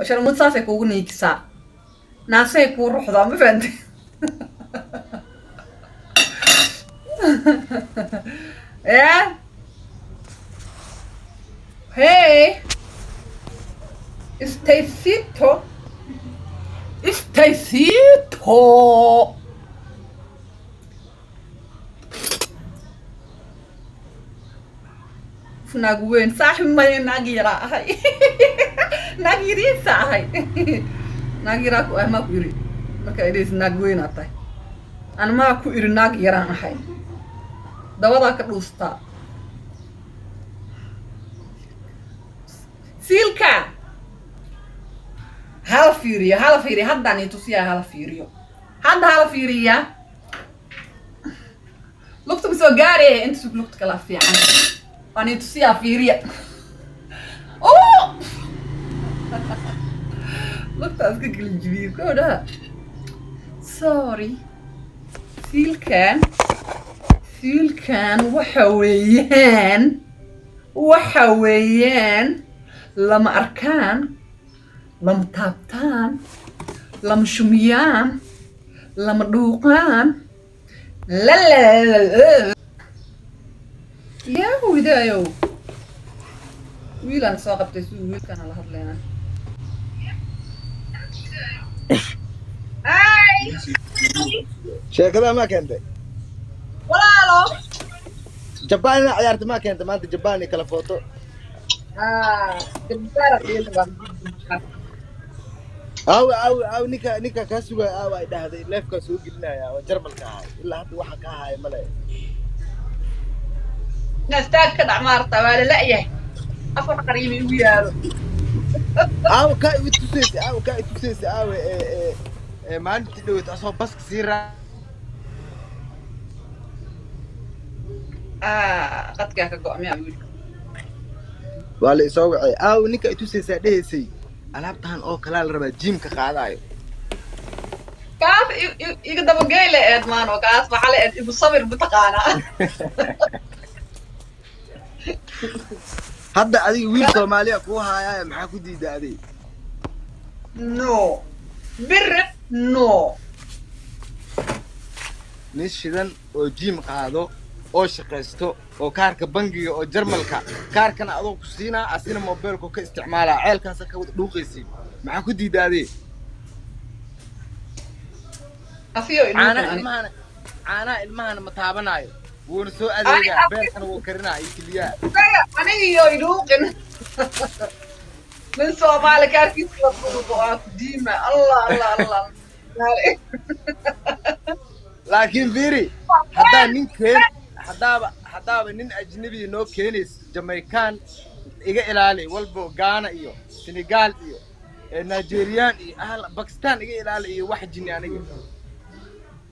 sharmud saasay kuugu niigisaa naasay kuu ruxdaa ma fahanti yeah. Hey, Stacito. Naag weyn saaxib maya naag yaraa ahay naag yariisa ahay naag yaraa ku ah maa ku iri marka idhays naag weynaa tahay an maa ku iri naag yaraan ahay dabadaa ka dhuustaa siilka hala fiiriyo haddaan ii tusiyaa hala fiiriyo hala fiiriyaa lugta kusoo gaaraya inta sug lugta kala fiican waan ii tusiyaa fiiriya lugtaas ka kala jibiyo koodhaha sorry siilkan waxa weeyaan lama arkaan lama taabtaan lama shumiyaan lama dhuuqaan yaa widaayow wiilaan soo qabtay si wiilkaan la hadlayna sheekada ma keentay walaalo jabaan ina ciyaarta ma keentay maanta jabaan kala footo aw ninka kaa sugaya aaw ay dhahday leefkaa soo gelinaya oo jarmalka ahay ilaa hadda waxa ka ahaya male nastaag ka dhac maarta waa la la'yahay afar qariimi igu yaalo aaw kaa igu tusaysa aaw maalintii dhaweyt asoo baska sii qadkaa ka go'miyaa wiilka waa la isoo wacay aaw ninka ay tusaysaa dhehaysay alaabtaan oo kalaa la rabaa jiimka qaadaayo kaas iga dabageyle eed maano kaas maxaa la eed igu sabir mataqaanaa hadda adiga wiil soomaaliya kuu haayaayo maxaa ku diidaaday no biri no nin shidan oo jiim qaado oo shaqaysto oo kaarka bangiga oo jarmalka kaarkana adoo ku siinaa asina mobilku ka isticmaalaa ceelkaas ka wada dhuuqaysiin maxaa ku diidaaday caanaha ilmahana ma taabanaayo wuuna soo adeegaa beerkana wuu karinaa iyo keliyaa anigiyo idhuuqin min soomaali kaarkiisa la duuqo aa ku diima allah laakiin fiiri haddaa nin keen haddaaba nin ajnabi noo keenays Jamaican iga ilaali walbo Ghana iyo Senegal iyo Nigerian iyo Pakistan iga ilaali iyo wax jini aniga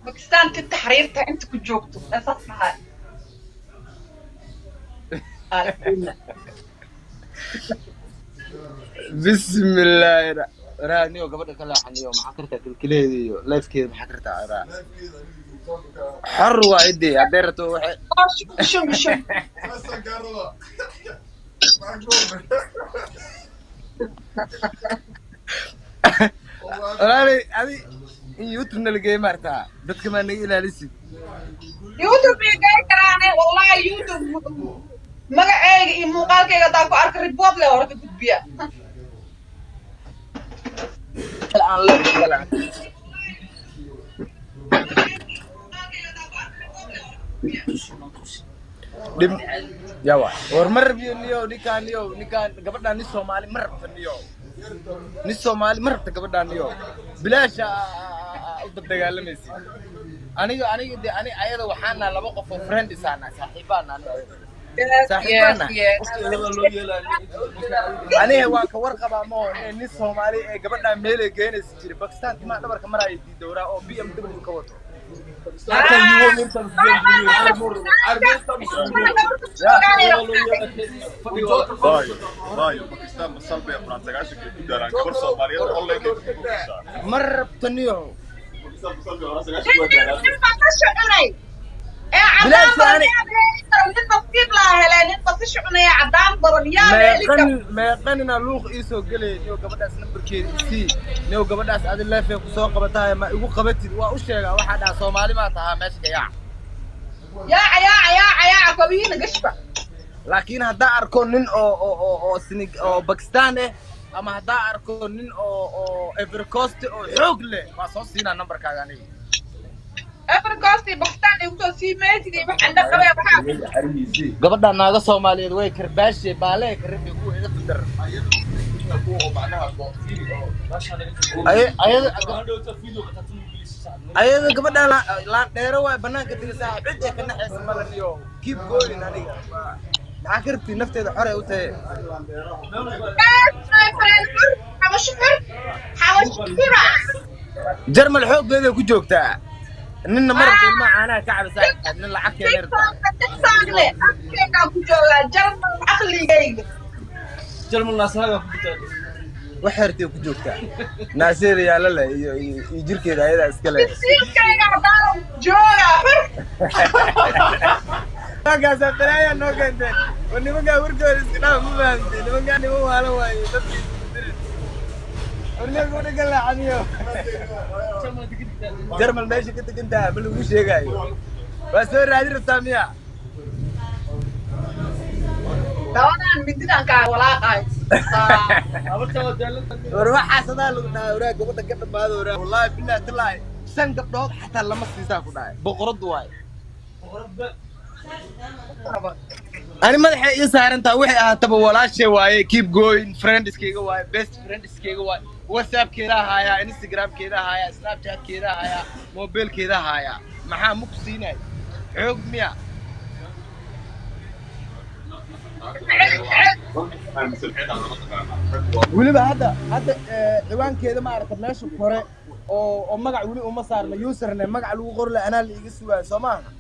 Pakistan ka taxriirta inta ku joogto asas maxay bismillah raaniyo gabadha kala xaniyo maxaa kartaa kilkileedii iyo lifekeeda maxaa kartaa araa حر وايدي عبرته واحد شو راني هذه يوتيوب نلقى مرتاح بس كمان إلى لسه يوتيوب يجي كراني والله يوتيوب ما قاعد مقال كي قطعك أرك ريبوت له ورك تبيع الآن لا dim yawa war mar biyo nikan gabadha ni Soomaali mar gabadha niyo bilaasha u dagaalamaysi aniga ayada waxaan laba qof oo friend isaana saaxiibana aniga waa ka warqaba ma ni Soomaali ee gabadha meel ay geenaysi jiray Pakistan ma dhabarka maray diidowra oo BMW ka wato Pakistan masalbe afraad sagaashan ku daraan gabar Soomaaliyeed oo online marabtaniyo بلاش يعني ما يقننا لوق إيسو قلي نيو قبضاس نمبر كي سي نيو قبضاس عاد الله في سوق قبطها ما يقول قبتي وأشياء واحد على صومالي ما تها ماشي يا قوينا قشبة لكن هدا أركون نين أو سنغ أو باكستان أما هدا أركون نين أو إفريقوست أو حقلة ما صوصينا نمبر كاغاني أفريقيا باكستان يقول سي ميتي عندك قبيلة بحاجة قبضنا ناقة صومالي روي كرباشي بالي كربي هو إذا تدر أيه قبضنا لا نيرو بنا كتير ساعة بدي كنا حسب مرنيو keep going أنا عكرتي نفتي ده حرة وتاه جرم الحوق ده كجوكتا إننا مرة ما أنا كعب ساعة إن العكية نرتا جرم الناس هذا وحرتي وكجوكتا ناسير يا لالا يجير كذا هذا اسكالي ما قاس الدراية نو كنتن ونبقى ورقة الاسكنا مو فهمتي نبقى نمو على واي ونبقى نقول له عنيو جرمال ماشي كنت كنت بلو وش يقاي بس هو راجل السامية دوانا مدينا كا ولا قاي وروح حسنا لنا وراك قبضة كده بهذا وراك والله بالله تلاقي سن قبضة حتى لما استيساكو داي بقرض واي أنا ما دحين يسهر أنت وحي تبى ولا شيء واي keep going friends كيجا واي best friends كيجا واي واتساب كذا هايا انستغرام كذا هايا سناب شات كذا هايا موبايل كذا هايا maxaa mugsiinay xoog miya weliba hadda ciwaankeeda ma aragta meesha hore oo magac weli uma saarna username magac lagu qor la anaa la iga sugaa Soomaaliya